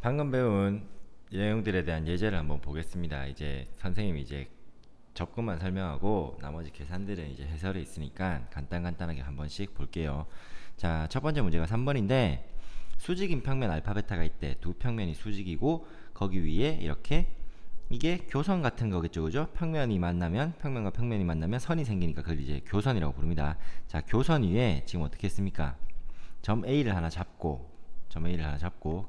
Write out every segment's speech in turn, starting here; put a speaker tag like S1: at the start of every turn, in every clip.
S1: 방금 배운 내용들에 대한 예제를 한번 보겠습니다. 이제 선생님이 이제 접근만 설명하고 나머지 계산들은 이제 해설에 있으니까 간단하게 한 번씩 볼게요. 자, 첫 번째 문제가 3번인데 수직인 평면 알파 베타가 있대. 두 평면이 수직이고 거기 위에 이렇게 이게 교선 같은 거겠죠, 그죠? 평면이 만나면 평면과 평면이 만나면 선이 생기니까 그걸 이제 교선이라고 부릅니다. 자, 교선 위에 지금 어떻게 했습니까? 점 A를 하나 잡고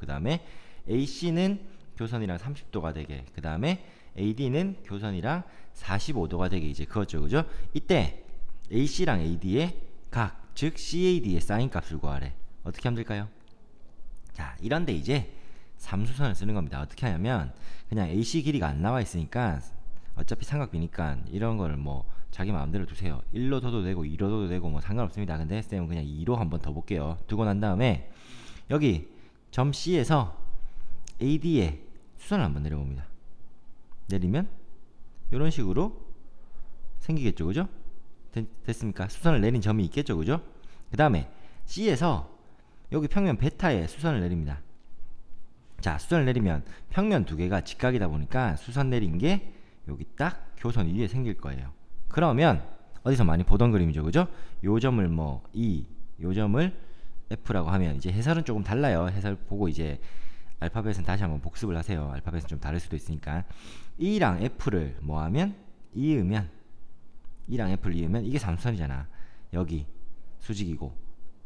S1: 그 다음에 AC는 교선이랑 30도가 되게, 그 다음에 AD는 교선이랑 45도가 되게 이제 그었죠, 그죠? 이때 AC랑 AD의 각, 즉 CAD의 사인 값을 구하래. 어떻게 하면 될까요? 자, 이런데 이제 삼수선을 쓰는 겁니다. 어떻게 하냐면 그냥 AC 길이가 안 나와 있으니까 어차피 삼각비니까 이런 거를 뭐 자기 마음대로 두세요. 1로 둬도 되고 2로 둬도 되고 뭐 상관없습니다. 근데 쌤은 그냥 2로 한번 더 볼게요. 두고 난 다음에 여기 점 C에서 AD에 수선을 한번 내려봅니다. 내리면 이런 식으로 생기겠죠, 그죠? 됐습니까? 수선을 내린 점이 있겠죠, 그죠? 그 다음에 C에서 여기 평면 베타에 수선을 내립니다. 자, 수선을 내리면 평면 두 개가 직각이다 보니까 수선 내린 게 여기 딱 교선 위에 생길 거예요. 그러면 어디서 많이 보던 그림이죠, 그죠? 요 점을 뭐 E, 요 점을 F라고 하면 이제 해설은 조금 달라요. 해설 보고 이제 알파벳은 다시 한번 복습을 하세요. 알파벳은 좀 다를 수도 있으니까. E랑 F를 뭐 하면 이으면 E랑 F를 이으면 이게 삼수선이잖아. 여기 수직이고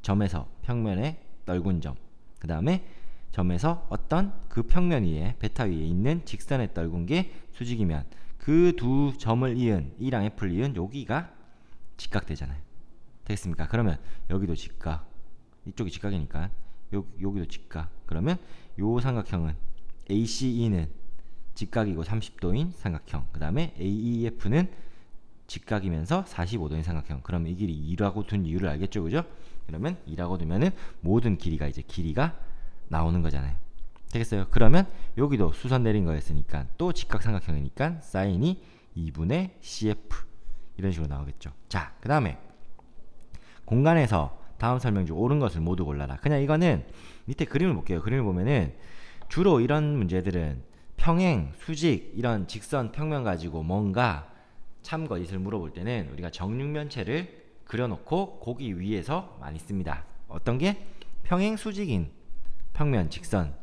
S1: 점에서 평면의 넓은 점, 그 다음에 점에서 어떤 그 평면 위에 베타 위에 있는 직선의 넓은 게 수직이면 그 두 점을 이은 E랑 F를 이은 여기가 직각되잖아요. 됐습니까? 그러면 여기도 직각, 이쪽이 직각이니까 여기도 직각. 그러면 요 삼각형은 ACE는 직각이고 30도인 삼각형, 그 다음에 AEF는 직각이면서 45도인 삼각형. 그러면 이 길이 2라고 둔 이유를 알겠죠, 그죠? 그러면 2라고 두면은 모든 길이가 이제 길이가 나오는 거잖아요. 되겠어요? 그러면 여기도 수선 내린 거였으니까 또 직각 삼각형이니까 사인이 2분의 CF 이런 식으로 나오겠죠. 자, 그 다음에 공간에서 다음 설명 중 옳은 것을 모두 골라라. 그냥 이거는 밑에 그림을 볼게요. 그림을 보면은 주로 이런 문제들은 평행, 수직, 이런 직선, 평면 가지고 뭔가 참거짓을 물어볼 때는 우리가 정육면체를 그려놓고 거기 위에서 많이 씁니다. 어떤 게? 평행, 수직인 평면, 직선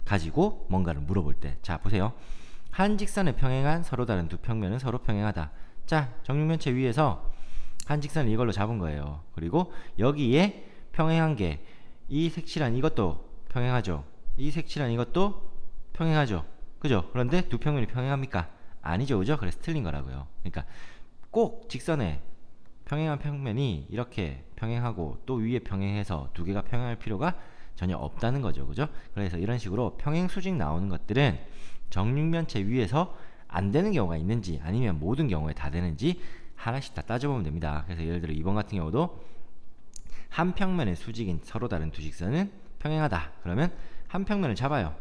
S1: 가지고 뭔가를 물어볼 때. 자, 보세요. 한 직선에 평행한 서로 다른 두 평면은 서로 평행하다. 자, 정육면체 위에서 한 직선을 이걸로 잡은 거예요. 그리고 여기에 평행한 게 이 색칠한 이것도 평행하죠. 이 색칠한 이것도 평행하죠. 그죠? 그런데 두 평면이 평행합니까? 아니죠, 그죠? 그래서 틀린 거라고요. 그러니까 꼭 직선에 평행한 평면이 이렇게 평행하고 또 위에 평행해서 두 개가 평행할 필요가 전혀 없다는 거죠, 그죠? 그래서 이런 식으로 평행 수직 나오는 것들은 정육면체 위에서 안 되는 경우가 있는지 아니면 모든 경우에 다 되는지 하나씩 다 따져보면 됩니다. 그래서 예를 들어 2번 같은 경우도 한 평면의 수직인 서로 다른 두 직선은 평행하다. 그러면 한 평면을 잡아요.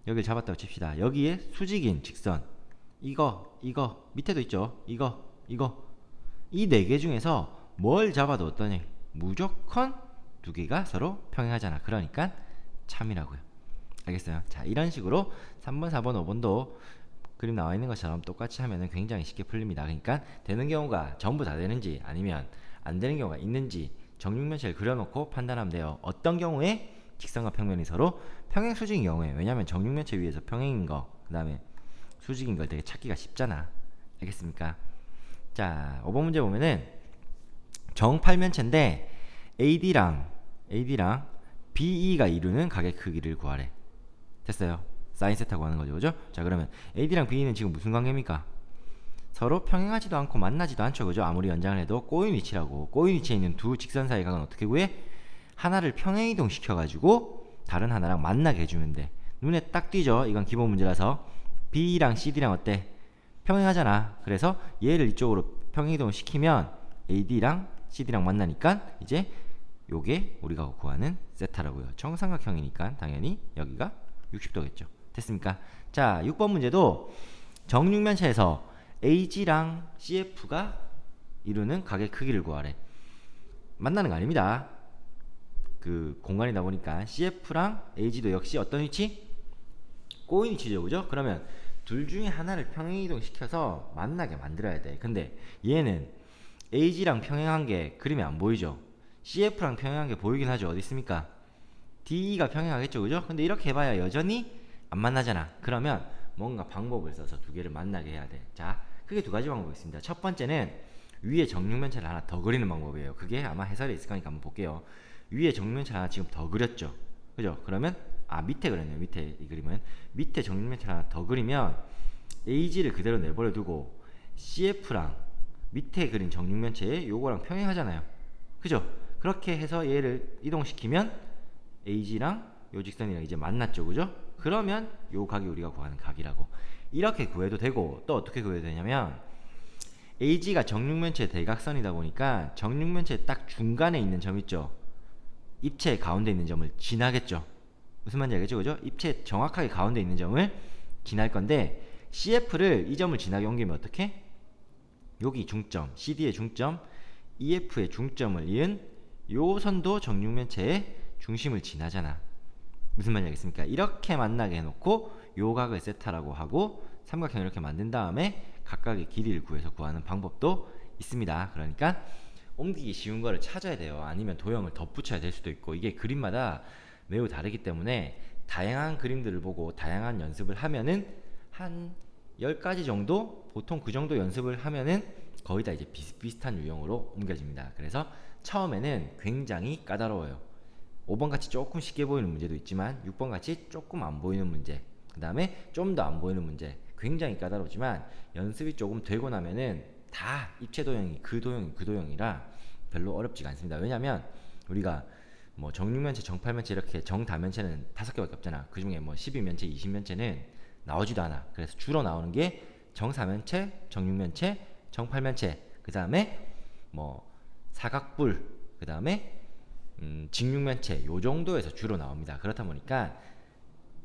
S1: 여기를 잡았다고 칩시다. 여기에 수직인 직선 이거 밑에도 있죠. 이거 이 네 개 중에서 뭘 잡아도 어떠니? 무조건 두 개가 서로 평행하잖아. 그러니까 참이라고요. 알겠어요? 자, 이런 식으로 3번, 4번, 5번도 그림 나와 있는 것처럼 똑같이 하면 굉장히 쉽게 풀립니다. 그러니까 되는 경우가 전부 다 되는지 아니면 안 되는 경우가 있는지 정육면체를 그려놓고 판단하면 돼요. 어떤 경우에 직선과 평면이 서로 평행 수직인 경우에, 왜냐면 정육면체 위에서 평행인 거, 그 다음에 수직인 걸 되게 찾기가 쉽잖아. 알겠습니까? 자, 5번 문제 보면은 정팔면체인데 AD랑 BE가 이루는 각의 크기를 구하래. 됐어요. 사인 세타고 하는 거죠, 그죠? 자, 그러면 AD랑 BE는 지금 무슨 관계입니까? 서로 평행하지도 않고 만나지도 않죠, 그죠? 아무리 연장을 해도 꼬인 위치라고. 꼬인 위치에 있는 두 직선 사이 각은 어떻게 구해? 하나를 평행 이동 시켜가지고 다른 하나랑 만나게 해주면 돼. 눈에 딱 띄죠? 이건 기본 문제라서. B랑 CD랑 어때? 평행하잖아. 그래서 얘를 이쪽으로 평행 이동을 시키면 AD랑 CD랑 만나니까 이제 요게 우리가 구하는 세타라고요. 정삼각형이니까 당연히 여기가 60도겠죠. 됐습니까? 자, 6번 문제도 정육면체에서 AG랑 CF가 이루는 각의 크기를 구하래. 만나는 거 아닙니다. 그 공간이다 보니까 CF랑 AG도 역시 어떤 위치? 꼬인위치죠, 그죠? 그러면 둘 중에 하나를 평행이동시켜서 만나게 만들어야 돼. 근데 얘는 AG랑 평행한 게 그림이 안 보이죠? CF랑 평행한 게 보이긴 하죠. 어디 있습니까? D가 평행하겠죠, 그죠? 근데 이렇게 해봐야 여전히 안 만나잖아. 그러면 뭔가 방법을 써서 두 개를 만나게 해야 돼. 자, 크게 두 가지 방법이 있습니다. 첫 번째는 위에 정육면체를 하나 더 그리는 방법이에요. 그게 아마 해설에 있을 거니까 한번 볼게요. 위에 정육면체를 하나 지금 더 그렸죠, 그죠? 그러면 밑에 그렸네요. 밑에 이 그림은 밑에 정육면체를 하나 더 그리면 AG를 그대로 내버려 두고 CF랑 밑에 그린 정육면체에 요거랑 평행하잖아요, 그죠? 그렇게 해서 얘를 이동시키면 AG랑 요 직선이랑 이제 만났죠, 그죠? 그러면 요 각이 우리가 구하는 각이라고. 이렇게 구해도 되고, 또 어떻게 구해도 되냐면 AG가 정육면체 대각선이다 보니까 정육면체 딱 중간에 있는 점 있죠, 입체 가운데 있는 점을 지나겠죠. 무슨 말인지 알겠죠, 그죠? 입체 정확하게 가운데 있는 점을 지날 건데, CF를 이 점을 지나게 옮기면 어떻게? 여기 중점, CD의 중점, EF의 중점을 이은 요 선도 정육면체의 중심을 지나잖아. 무슨 말인지 알겠습니까? 이렇게 만나게 해놓고 요 각을 세타라고 하고 삼각형 이렇게 만든 다음에 각각의 길이를 구해서 구하는 방법도 있습니다. 그러니까 옮기기 쉬운 거를 찾아야 돼요. 아니면 도형을 덧붙여야 될 수도 있고, 이게 그림마다 매우 다르기 때문에 다양한 그림들을 보고 다양한 연습을 하면은 한 10가지 정도, 보통 그 정도 연습을 하면은 거의 다 이제 비슷비슷한 유형으로 옮겨집니다. 그래서 처음에는 굉장히 까다로워요. 5번 같이 조금 쉽게 보이는 문제도 있지만 6번 같이 조금 안 보이는 문제, 그 다음에 좀 더 안 보이는 문제, 굉장히 까다롭지만 연습이 조금 되고 나면은 다 입체 도형이 그 도형이라 별로 어렵지가 않습니다. 왜냐면 우리가 뭐 정육면체, 정팔면체 이렇게 정다면체는 5개밖에 없잖아. 그 중에 뭐 12면체, 20면체는 나오지도 않아. 그래서 주로 나오는 게 정사면체, 정육면체, 정팔면체, 그 다음에 뭐 사각뿔, 그 다음에 직육면체, 요 정도에서 주로 나옵니다. 그렇다 보니까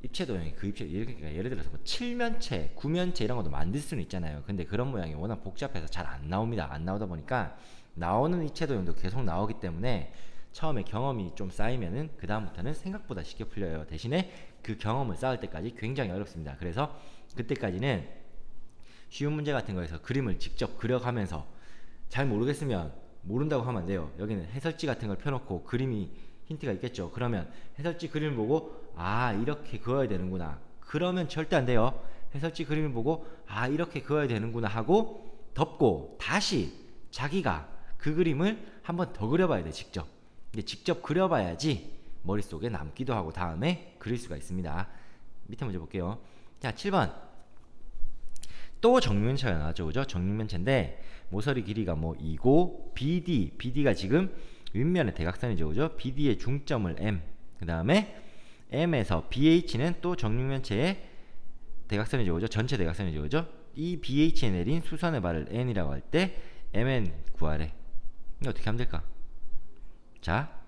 S1: 입체 도형이 그 입체, 예를 들어서 뭐 7면체, 9면체 이런 것도 만들 수는 있잖아요. 근데 그런 모양이 워낙 복잡해서 잘 안 나옵니다. 안 나오다 보니까 나오는 입체 도형도 계속 나오기 때문에 처음에 경험이 좀 쌓이면은 그 다음부터는 생각보다 쉽게 풀려요. 대신에 그 경험을 쌓을 때까지 굉장히 어렵습니다. 그래서 그때까지는 쉬운 문제 같은 거에서 그림을 직접 그려가면서 잘 모르겠으면 모른다고 하면 안 돼요. 여기는 해설지 같은 걸 펴놓고 그림이 힌트가 있겠죠. 그러면 해설지 그림을 보고 이렇게 그어야 되는구나. 그러면 절대 안 돼요. 해설지 그림을 보고 이렇게 그어야 되는구나 하고 덮고 다시 자기가 그 그림을 한번 더 그려봐야 돼, 직접. 근데 직접 그려봐야지 머릿속에 남기도 하고 다음에 그릴 수가 있습니다. 밑에 문제 볼게요. 자, 7번. 또 정육면체가 나왔죠, 그죠? 정육면체인데 모서리 길이가 뭐 2고 BD가 지금 윗면의 대각선이죠, 그죠? BD의 중점을 M, 그 다음에 M에서 BH는 또 정육면체의 대각선이죠, 그죠? 전체 대각선이죠, 그죠? 이 BH에 내린 수선의 발을 N이라고 할 때 MN 구하래. 이거 어떻게 하면 될까? 자,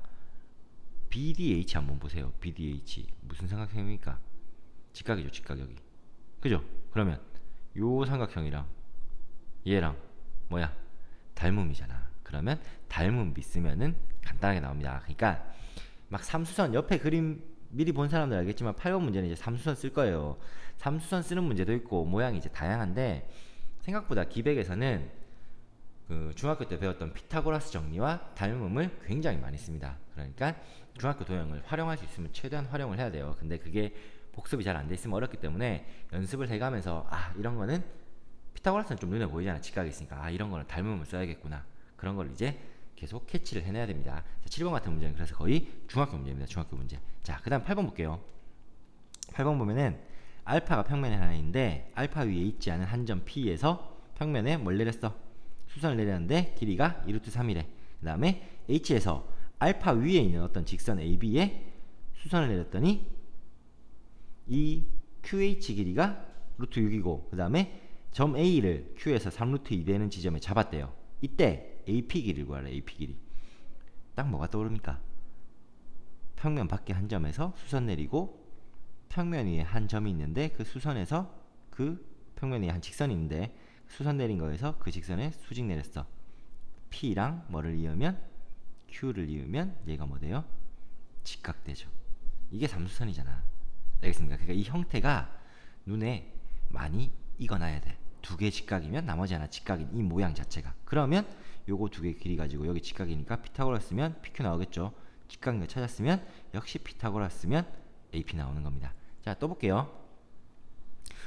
S1: BDH 한번 보세요. BDH 무슨 삼각형입니까? 직각이죠, 직각. 여기, 그죠? 그러면 요 삼각형이랑 얘랑 뭐야? 닮음이잖아. 그러면 닮음 믿으면은 간단하게 나옵니다. 그러니까 막 삼수선 옆에 그림 미리 본 사람들 알겠지만 8번 문제는 이제 삼수선 쓸 거예요. 삼수선 쓰는 문제도 있고 모양이 이제 다양한데 생각보다 기백에서는 그 중학교 때 배웠던 피타고라스 정리와 닮음을 굉장히 많이 씁니다. 그러니까 중학교 도형을 활용할 수 있으면 최대한 활용을 해야 돼요. 근데 그게 복습이 잘 안 돼 있으면 어렵기 때문에 연습을 해가면서 이런 거는 피타고라스는 좀 눈에 보이잖아. 직각이 있으니까 이런 거는 닮음을 써야겠구나. 그런 걸 이제 계속 캐치를 해내야 됩니다. 자, 7번 같은 문제는 그래서 거의 중학교 문제입니다. 중학교 문제. 자, 그 다음 8번 볼게요. 8번 보면은 알파가 평면에 하나 있는데 알파 위에 있지 않은 한 점 P에서 평면에 뭘 내렸어? 수선을 내렸는데 길이가 2루트 3이래. 그 다음에 H에서 알파 위에 있는 어떤 직선 AB에 수선을 내렸더니 이 QH 길이가 루트 6이고 그 다음에 점 A를 Q에서 3루트 2 되는 지점에 잡았대요. 이때 AP 길이를 구하래. AP 길이. 딱 뭐가 떠오릅니까? 평면 밖에 한 점에서 수선 내리고 평면 위에 한 점이 있는데 그 수선에서 그 평면 위에 한 직선이 있는데 수선 내린 거에서 그 직선에 수직 내렸어. P랑 뭐를 이으면 Q를 이으면 얘가 뭐 돼요? 직각되죠. 이게 삼수선이잖아. 알겠습니까? 그러니까 이 형태가 눈에 많이 익어놔야 돼. 두 개 직각이면 나머지 하나 직각인 이 모양 자체가. 그러면 요거 두 개 길이 가지고 여기 직각이니까 피타고라스면 PQ 나오겠죠. 직각인 거 찾았으면 역시 피타고라스면 AP 나오는 겁니다. 자, 또 볼게요.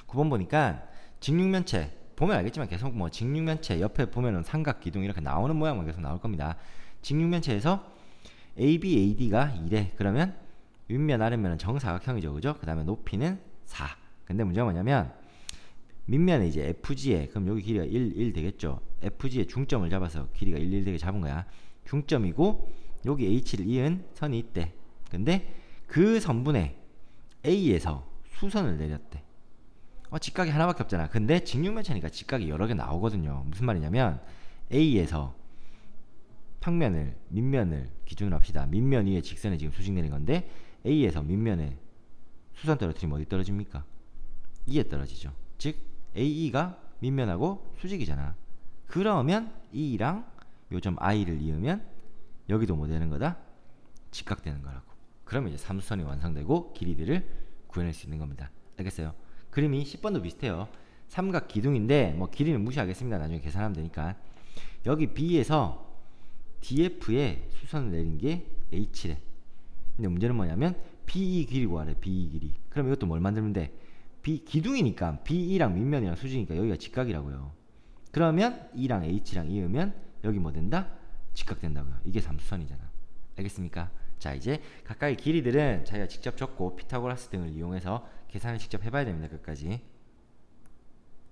S1: 9번 보니까 직육면체 보면 알겠지만 계속 뭐 직육면체 옆에 보면은 삼각 기둥 이렇게 나오는 모양만 계속 나올 겁니다. 직육면체에서 AB, AD가 2래. 그러면 윗면 아랫면은 정사각형이죠, 그죠? 그 다음에 높이는 4. 근데 문제가 뭐냐면 밑면에 이제 FG에 그럼 여기 길이가 1 되겠죠. FG에 중점을 잡아서 길이가 1 되게 잡은 거야. 중점이고 여기 H를 이은 선이 있대. 근데 그 선분에 A에서 수선을 내렸대. 직각이 하나밖에 없잖아. 근데 직육면체니까 직각이 여러 개 나오거든요. 무슨 말이냐면 A에서 평면을 밑면을 기준으로 합시다. 밑면 위에 직선에 지금 수직 내린 건데 A에서 밑면에 수선 떨어뜨리면 어디 떨어집니까? E에 떨어지죠. 즉 AE가 밑면하고 수직이잖아. 그러면 E랑 요점 I를 이으면 여기도 뭐 되는 거다? 직각되는 거라고. 그러면 이제 삼수선이 완성되고 길이들을 구해낼 수 있는 겁니다. 알겠어요? 그림이 10번도 비슷해요. 삼각 기둥인데 뭐 길이는 무시하겠습니다. 나중에 계산하면 되니까. 여기 B에서 DF에 수선을 내린 게 H래. 근데 문제는 뭐냐면 BE 길이 구하래. BE 길이. 그럼 이것도 뭘 만들면 돼? B 기둥이니까 BE랑 밑면이랑 수직이니까 여기가 직각이라고요. 그러면 E랑 H랑 이으면 여기 뭐 된다? 직각된다고요. 이게 삼수선이잖아. 알겠습니까? 자, 이제 각각의 길이들은 자기가 직접 적고 피타고라스 등을 이용해서 계산을 직접 해봐야 됩니다. 끝까지.